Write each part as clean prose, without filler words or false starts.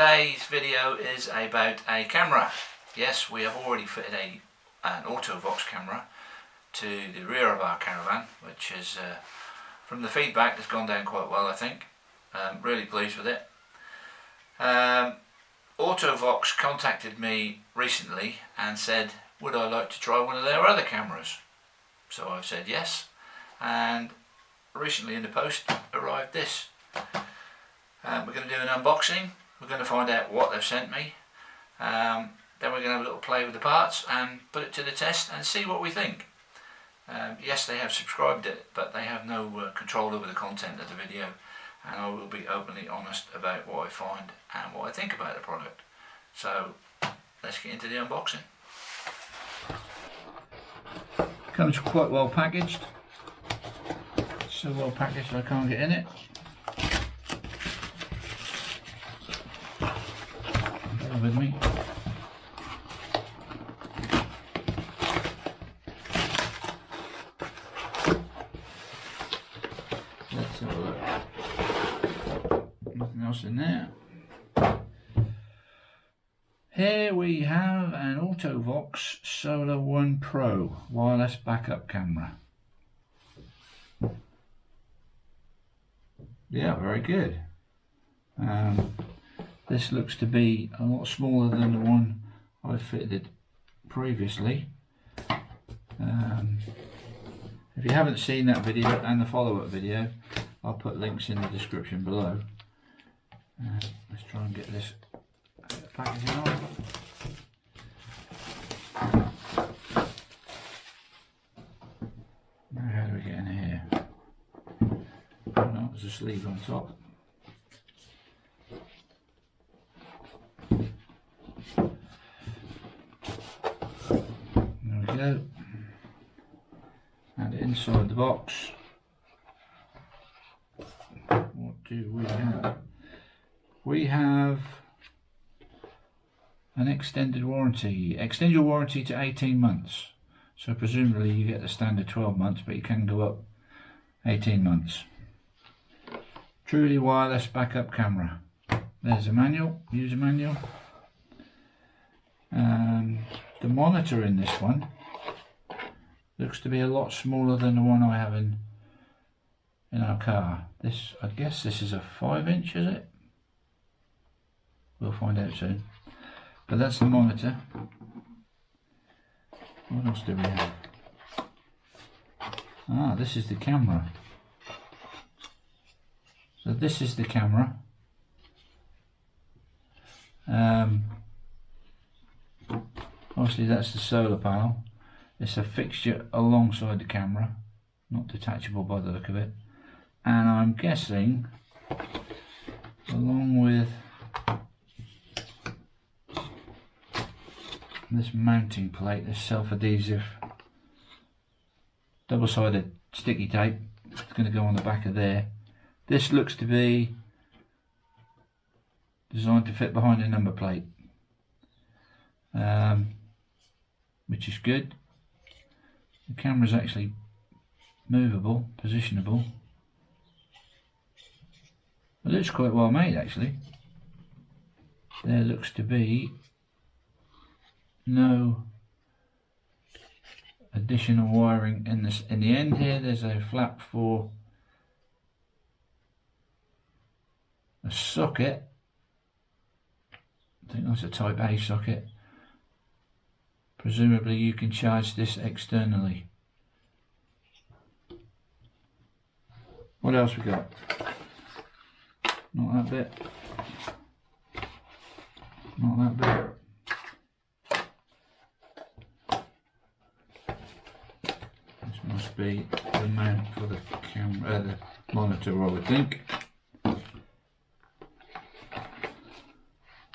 Today's video is about a camera. Yes, we have already fitted an Auto Vox camera to the rear of our caravan, which is, from the feedback, has gone down quite well, I think. Really pleased with it. Auto Vox contacted me recently and said, would I like to try one of their other cameras? So I've said yes, and recently in the post arrived this. We're going to do an unboxing. We're going to find out what they've sent me. Then we're going to have a little play with the parts and put it to the test and see what we think. Yes, they have subscribed it, but they have no control over the content of the video, and I will be openly honest about what I find and what I think about the product. So let's get into the unboxing. Comes quite well packaged. So well packaged I can't get in it. Bear with me. Let's have a look. Nothing else in there. Here we have an Auto Vox Solar 1 Pro wireless backup camera. Yeah, very good. This looks to be a lot smaller than the one I fitted previously. If you haven't seen that video and the follow-up video, I'll put links in the description below. Let's try and get this packaging on. Now how do we get in here? Oh, there's a sleeve on top. There we go. And inside the box, what do we have? We have an extended warranty. Extend your warranty to 18 months. So presumably you get the standard 12 months, but you can go up 18 months. Truly wireless backup camera. There's a manual, user manual. The monitor in this one looks to be a lot smaller than the one I have in our car. This, I guess this is a 5-inch, is it? We'll find out soon. But that's the monitor. What else do we have? Ah, this is the camera. So this is the camera. Obviously that's the solar panel. It's a fixture alongside the camera, not detachable by the look of it. And I'm guessing, along with this mounting plate, this self-adhesive double-sided sticky tape, it's going to go on the back of there. This looks to be designed to fit behind the number plate, which is good. The camera is actually movable, positionable. It looks quite well made actually. There looks to be no additional wiring in this. In the end here there's a flap for a socket. I think that's a type A socket. Presumably you can charge this externally. What else we got? Not that bit. Not that bit. This must be the mount for the camera, the monitor, I would think.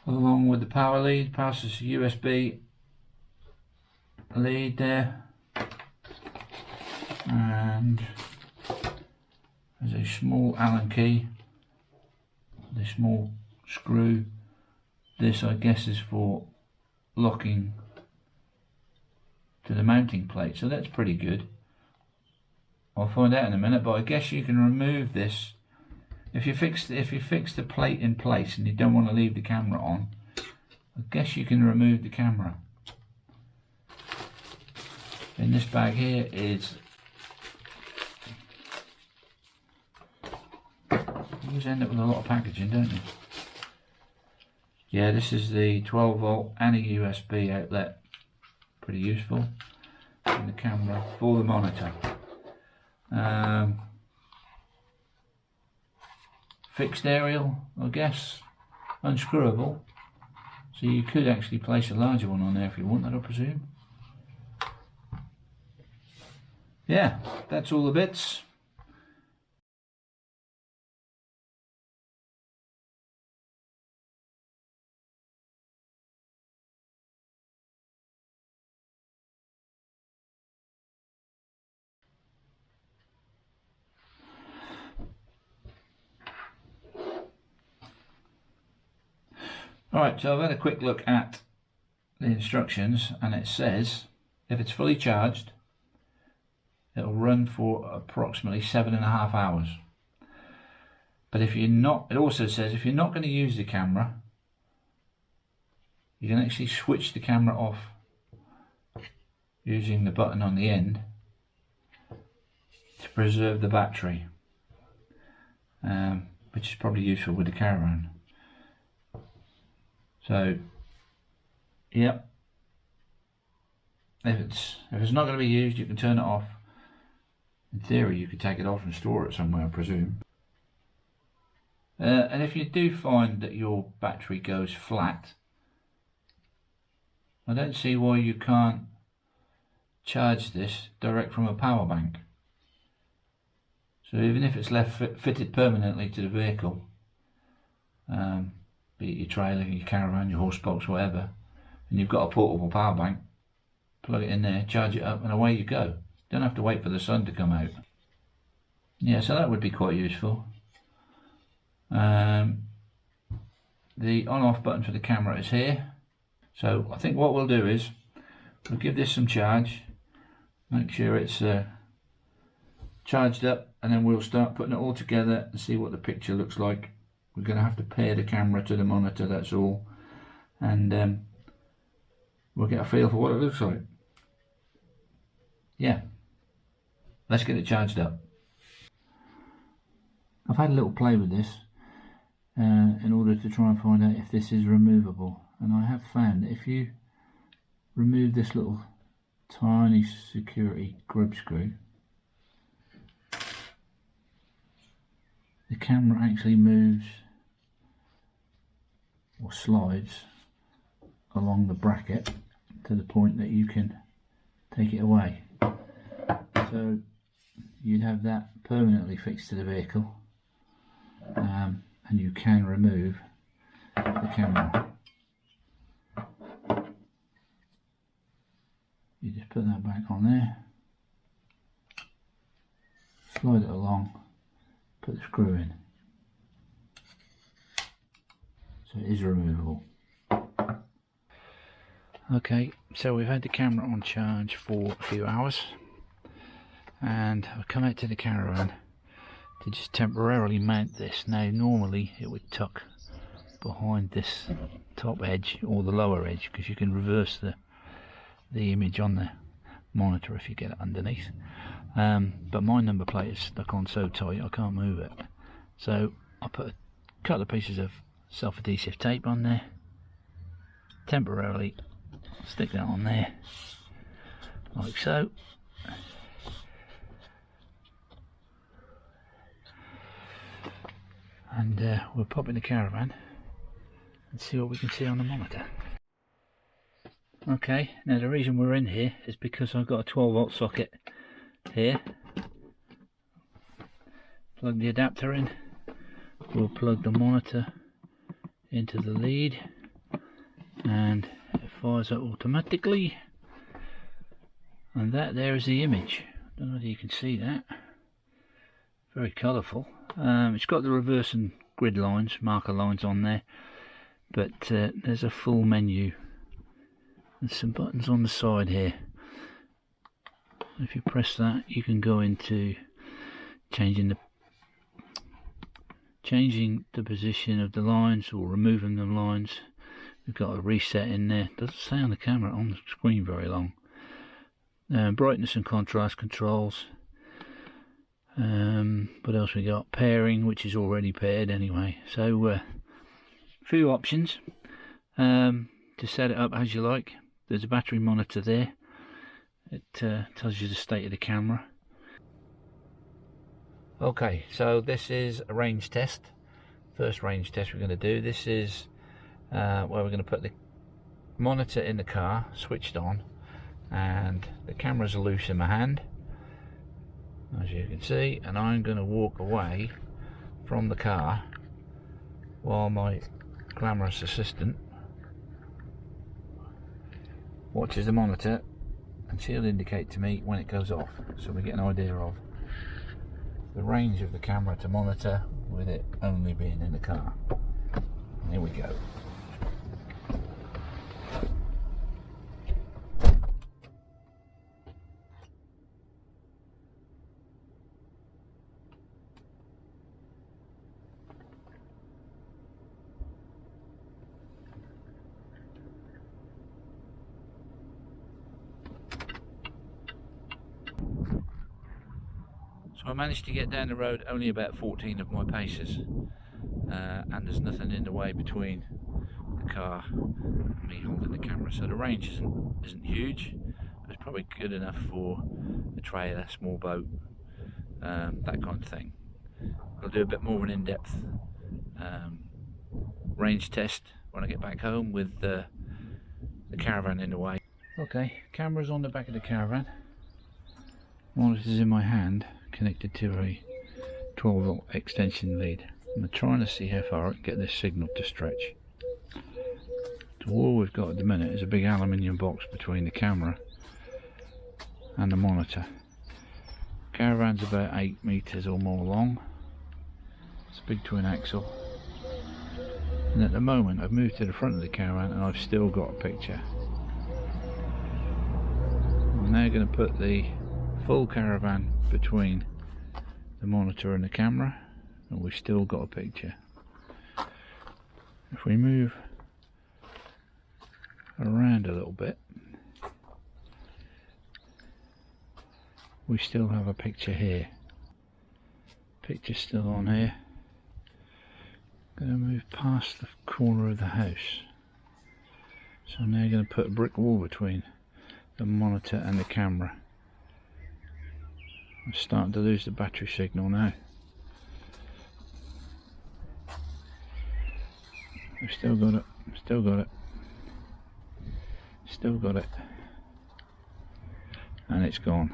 Along with the power lead, passes USB lead there, and there's a small Allen key, the small screw. This I guess is for locking to the mounting plate, so that's pretty good. I'll find out in a minute, but I guess you can remove this if you fix the plate in place and you don't want to leave the camera on, I guess you can remove the camera. In this bag here is, you always end up with a lot of packaging, don't you? Yeah, this is the 12 volt and a USB outlet, pretty useful, and the camera for the monitor. Fixed aerial, I guess, unscrewable, so you could actually place a larger one on there if you want that, I presume. Yeah, that's all the bits. Alright, so I've had a quick look at the instructions, and it says if it's fully charged it'll run for approximately 7.5 hours. But if you're not, it also says if you're not going to use the camera, you can actually switch the camera off using the button on the end to preserve the battery, which is probably useful with the caravan. So, yep, if it's not going to be used, you can turn it off. In theory, you could take it off and store it somewhere, I presume. And if you do find that your battery goes flat, I don't see why you can't charge this direct from a power bank. So even if it's left fitted permanently to the vehicle, be it your trailer, your caravan, your horse box, whatever, and you've got a portable power bank, plug it in there, charge it up, and away you go. Don't have to wait for the sun to come out. Yeah, so that would be quite useful. The on-off button for the camera is here. So I think what we'll do is we'll give this some charge, make sure it's charged up, and then we'll start putting it all together and see what the picture looks like. We're going to have to pair the camera to the monitor, that's all, and we'll get a feel for what it looks like. Yeah, let's get it charged up. I've had a little play with this in order to try and find out if this is removable, and I have found that if you remove this little tiny security grub screw, the camera actually moves or slides along the bracket to the point that you can take it away. So you'd have that permanently fixed to the vehicle, and you can remove the camera. You just put that back on there, slide it along, put the screw in. So it is removable. Okay, so we've had the camera on charge for a few hours, and I've come out to the caravan to just temporarily mount this. Now normally it would tuck behind this top edge or the lower edge, because you can reverse the image on the monitor if you get it underneath, but my number plate is stuck on so tight I can't move it. So I put a couple of pieces of self-adhesive tape on there, temporarily stick that on there like so, and we'll pop in the caravan and see what we can see on the monitor. Okay, now the reason we're in here is because I've got a 12 volt socket here. Plug the adapter in, we'll plug the monitor into the lead, and it fires up automatically, and that there is the image. I don't know whether you can see that, very colourful. It's got the reverse and grid lines, marker lines on there, but there's a full menu. There's some buttons on the side here. If you press that, you can go into changing changing the position of the lines or removing the lines. We've got a reset in there. Doesn't say on the camera, on the screen very long. Brightness and contrast controls. What else we got? Pairing, which is already paired anyway. So few options to set it up as you like. There's a battery monitor there. It tells you the state of the camera. Okay, so this is a range test. First range test we're going to do. This is where we're going to put the monitor in the car, switched on, and the cameras are loose in my hand, as you can see, and I'm going to walk away from the car while my glamorous assistant watches the monitor, and she'll indicate to me when it goes off, so we get an idea of the range of the camera to monitor with it only being in the car. And here we go. So I managed to get down the road only about 14 of my paces, and there's nothing in the way between the car and me holding the camera, so the range isn't huge, but it's probably good enough for a trailer, small boat, that kind of thing. I'll do a bit more of an in-depth range test when I get back home with the caravan in the way. Okay, camera's on the back of the caravan, monitor's in my hand, connected to a 12-volt extension lead. I'm trying to see how far I can get this signal to stretch. So all we've got at the minute is a big aluminium box between the camera and the monitor. Caravan's about 8 meters or more long. It's a big twin axle. And at the moment I've moved to the front of the caravan and I've still got a picture. I'm now going to put the full caravan between the monitor and the camera, and we've still got a picture. If we move around a little bit, we still have a picture here. Picture's still on here. Going to move past the corner of the house. So I'm now going to put a brick wall between the monitor and the camera. I'm starting to lose the battery signal now. I've still got it, still got it, still got it, and it's gone.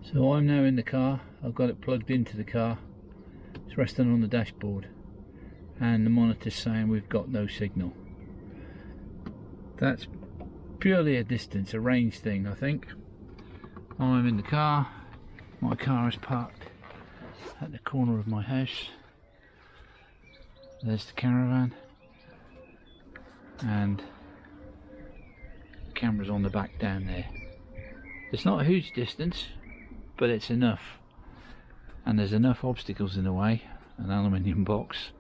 So I'm now in the car. I've got it plugged into the car. It's resting on the dashboard, and the monitor's saying we've got no signal. That's purely a distance, a range thing, I think. I'm in the car. My car is parked at the corner of my house. There's the caravan, and the camera's on the back down there. It's not a huge distance, but it's enough, and there's enough obstacles in the way, an aluminium box,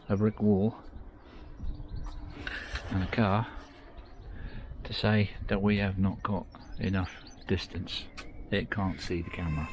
a brick wall and a car, to say that we have not got enough distance. It can't see the camera.